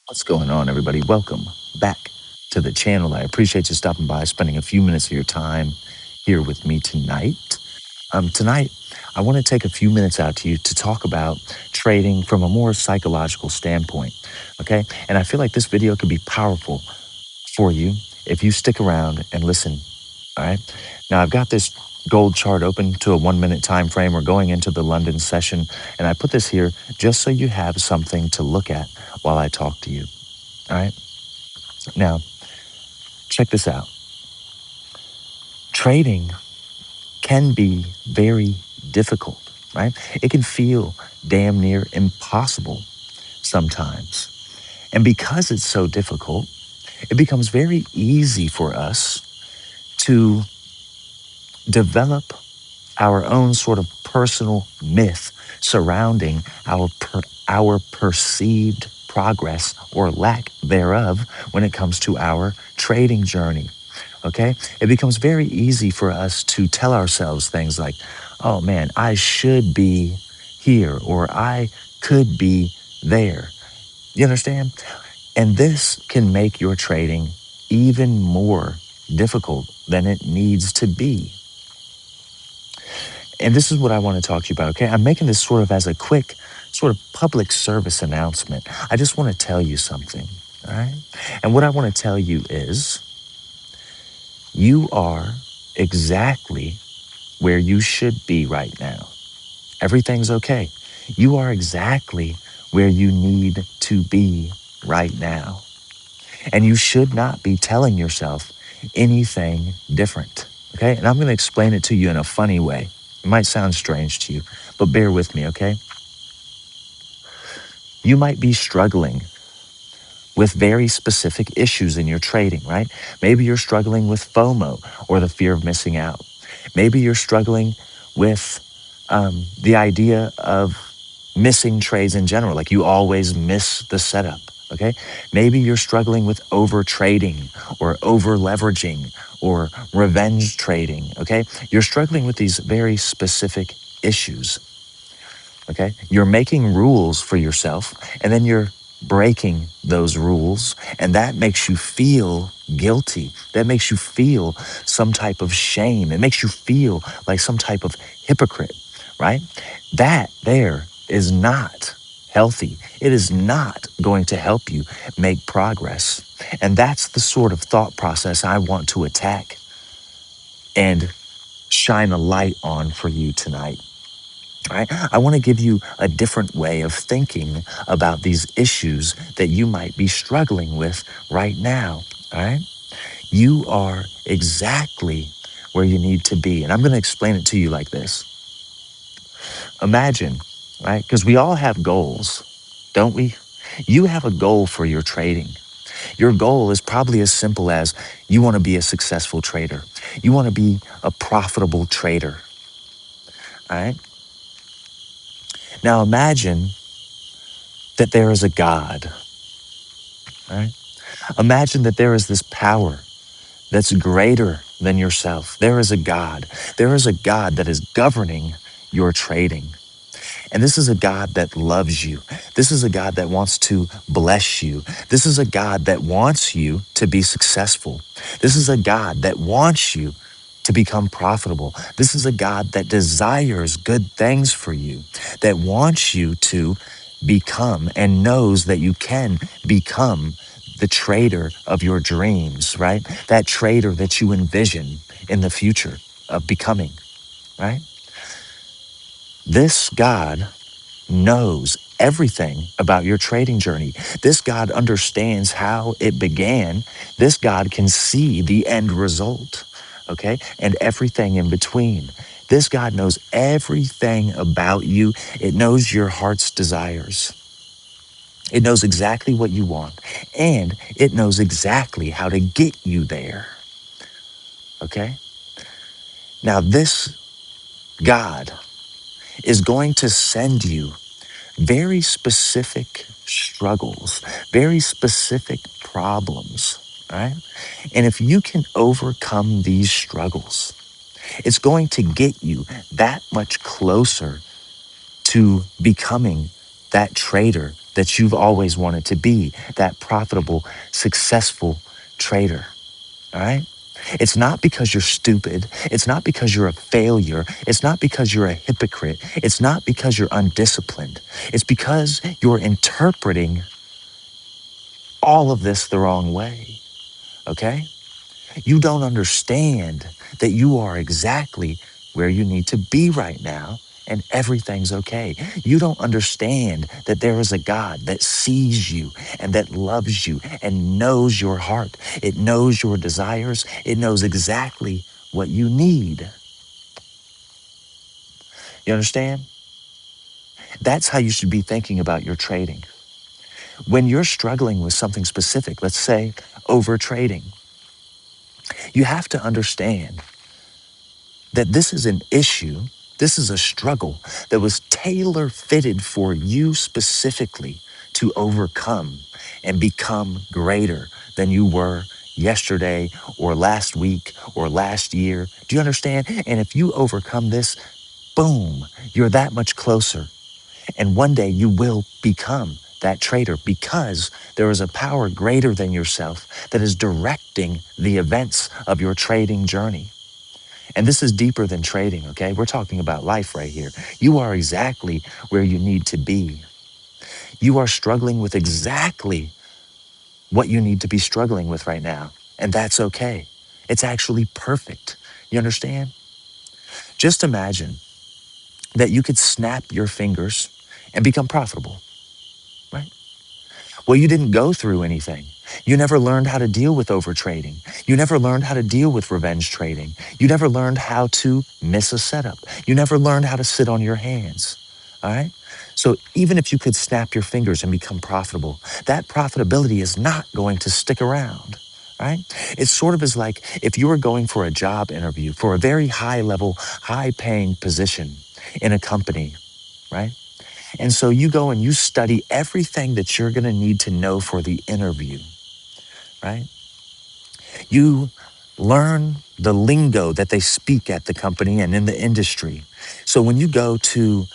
What's going on, everybody? Welcome back to the channel. I appreciate you stopping by, spending a few minutes of your time here with me tonight. Tonight, I want to take a few minutes out to you to talk about trading from a more psychological standpoint. Okay. And I feel like this video could be powerful for you if you stick around and listen. All right. Now, I've got this gold chart open to a 1 minute time frame. We're going into the London session. And I put this here just so you have something to look at while I talk to you. All right. Now, check this out. Trading can be very difficult, right? It can feel damn near impossible sometimes. And because it's so difficult, it becomes very easy for us to develop our own sort of personal myth surrounding our perceived progress or lack thereof when it comes to our trading journey. Okay? It becomes very easy for us to tell ourselves things like, oh man, I should be here or I could be there. You understand? And this can make your trading even more difficult than it needs to be. And this is what I want to talk to you about, okay? I'm making this sort of as a quick sort of public service announcement. I just want to tell you something, all right? And what I want to tell you is you are exactly where you should be right now. Everything's okay. You are exactly where you need to be right now. And you should not be telling yourself anything different, okay? And I'm going to explain it to you in a funny way. It might sound strange to you, but bear with me, okay? You might be struggling with very specific issues in your trading, right? Maybe you're struggling with FOMO or the fear of missing out. Maybe you're struggling with the idea of missing trades in general, like you always miss the setup, okay? Maybe you're struggling with over trading or over leveraging or revenge trading, okay? You're struggling with these very specific issues, okay? You're making rules for yourself and then you're breaking those rules, and that makes you feel guilty. That makes you feel some type of shame. It makes you feel like some type of hypocrite, right? That there is not healthy. It is not going to help you make progress. And that's the sort of thought process I want to attack and shine a light on for you tonight. Right? I want to give you a different way of thinking about these issues that you might be struggling with right now. All right? You are exactly where you need to be. And I'm going to explain it to you like this. Imagine, right? Because we all have goals, don't we? You have a goal for your trading. Your goal is probably as simple as you want to be a successful trader. You want to be a profitable trader. All right? Now imagine that there is a God. All right? Imagine that there is this power that's greater than yourself. There is a God. There is a God that is governing your trading. And this is a God that loves you. This is a God that wants to bless you. This is a God that wants you to be successful. This is a God that wants you to become profitable. This is a God that desires good things for you, that wants you to become and knows that you can become the trader of your dreams, right? That trader that you envision in the future of becoming, right? This God knows everything about your trading journey. This God understands how it began. This God can see the end result, okay? And everything in between. This God knows everything about you. It knows your heart's desires. It knows exactly what you want, and it knows exactly how to get you there, okay? Now, this God is going to send you very specific struggles, very specific problems, right? And if you can overcome these struggles, it's going to get you that much closer to becoming that trader that you've always wanted to be, that profitable, successful trader. All right? It's not because you're stupid. It's not because you're a failure. It's not because you're a hypocrite. It's not because you're undisciplined. It's because you're interpreting all of this the wrong way. Okay? You don't understand that you are exactly where you need to be right now and everything's okay. You don't understand that there is a God that sees you and that loves you and knows your heart. It knows your desires. It knows exactly what you need. You understand? That's how you should be thinking about your trading. When you're struggling with something specific, let's say over trading, you have to understand that this is an issue, this is a struggle that was tailor fitted for you specifically to overcome and become greater than you were yesterday or last week or last year. Do you understand? And if you overcome this, boom, you're that much closer. And one day you will become that trader because there is a power greater than yourself that is directing the events of your trading journey. And this is deeper than trading, okay? We're talking about life right here. You are exactly where you need to be. You are struggling with exactly what you need to be struggling with right now. And that's okay. It's actually perfect. You understand? Just imagine that you could snap your fingers and become profitable, right? Well, you didn't go through anything. You never learned how to deal with overtrading. You never learned how to deal with revenge trading. You never learned how to miss a setup. You never learned how to sit on your hands. All right? So even if you could snap your fingers and become profitable, that profitability is not going to stick around. Right? It's sort of as like if you were going for a job interview for a very high level, high paying position in a company, right? And so you go and you study everything that you're going to need to know for the interview, right? You learn the lingo that they speak at the company and in the industry. So when you go to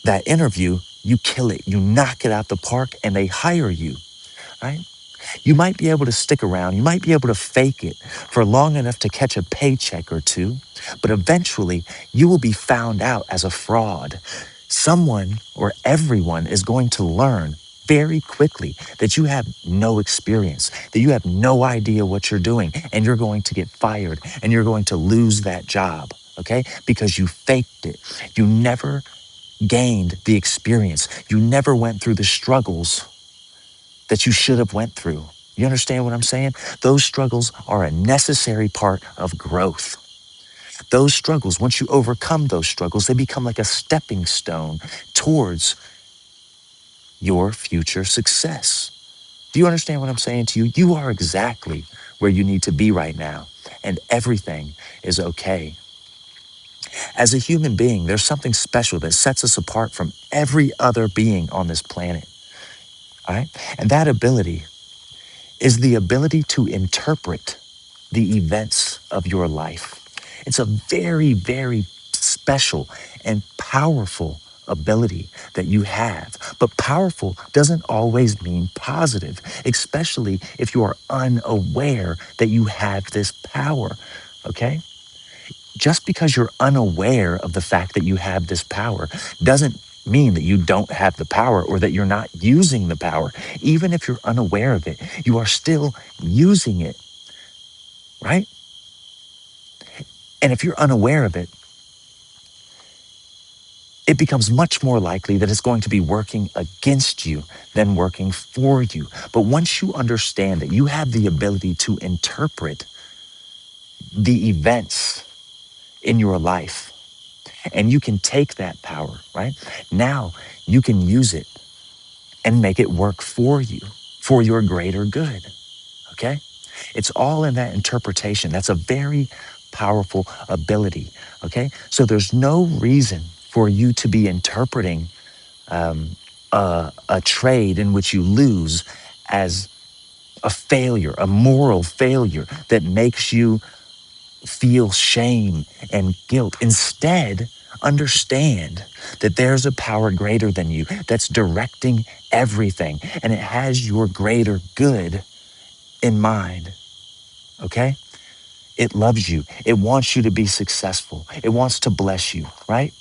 that interview, you kill it, you knock it out the park, and they hire you, right? You might be able to stick around. You might be able to fake it for long enough to catch a paycheck or two, but eventually you will be found out as a fraud. Someone or everyone is going to learn very quickly that you have no experience, that you have no idea what you're doing, and you're going to get fired and you're going to lose that job, okay? Because you faked it. You never gained the experience. You never went through the struggles that you should have went through. You understand what I'm saying? Those struggles are a necessary part of growth. Those struggles, once you overcome those struggles, they become like a stepping stone towards your future success. Do you understand what I'm saying to you? You are exactly where you need to be right now, and everything is okay. As a human being, there's something special that sets us apart from every other being on this planet. All right? And that ability is the ability to interpret the events of your life. It's a very, very special and powerful ability that you have. But powerful doesn't always mean positive, especially if you are unaware that you have this power, okay? Just because you're unaware of the fact that you have this power doesn't mean that you don't have the power or that you're not using the power. Even if you're unaware of it, you are still using it, right? And if you're unaware of it, it becomes much more likely that it's going to be working against you than working for you. But once you understand that you have the ability to interpret the events in your life, and you can take that power, right? Now you can use it and make it work for you, for your greater good, okay? It's all in that interpretation. That's a very powerful ability, okay? So there's no reason for you to be interpreting a trade in which you lose as a failure, a moral failure that makes you feel shame and guilt. Instead, Understand that there's a power greater than you that's directing everything, and it has your greater good in mind, okay? It loves you. It wants you to be successful. It wants to bless you, right?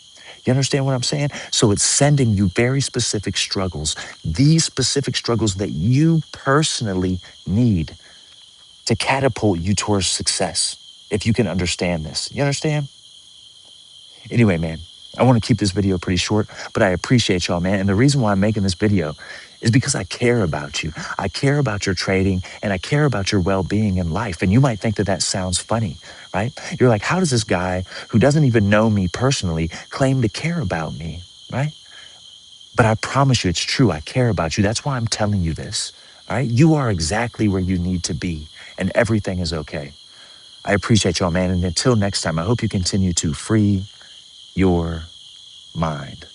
You understand what I'm saying? So it's sending you very specific struggles, these specific struggles that you personally need to catapult you towards success. If you can understand this, you understand? Anyway, man, I want to keep this video pretty short, but I appreciate y'all, man. And the reason why I'm making this video is because I care about you. I care about your trading and I care about your well-being in life. And you might think that that sounds funny, right? You're like, how does this guy who doesn't even know me personally claim to care about me, right? But I promise you it's true. I care about you. That's why I'm telling you this, all right? You are exactly where you need to be and everything is okay. I appreciate y'all, man. And until next time, I hope you continue to free your mind.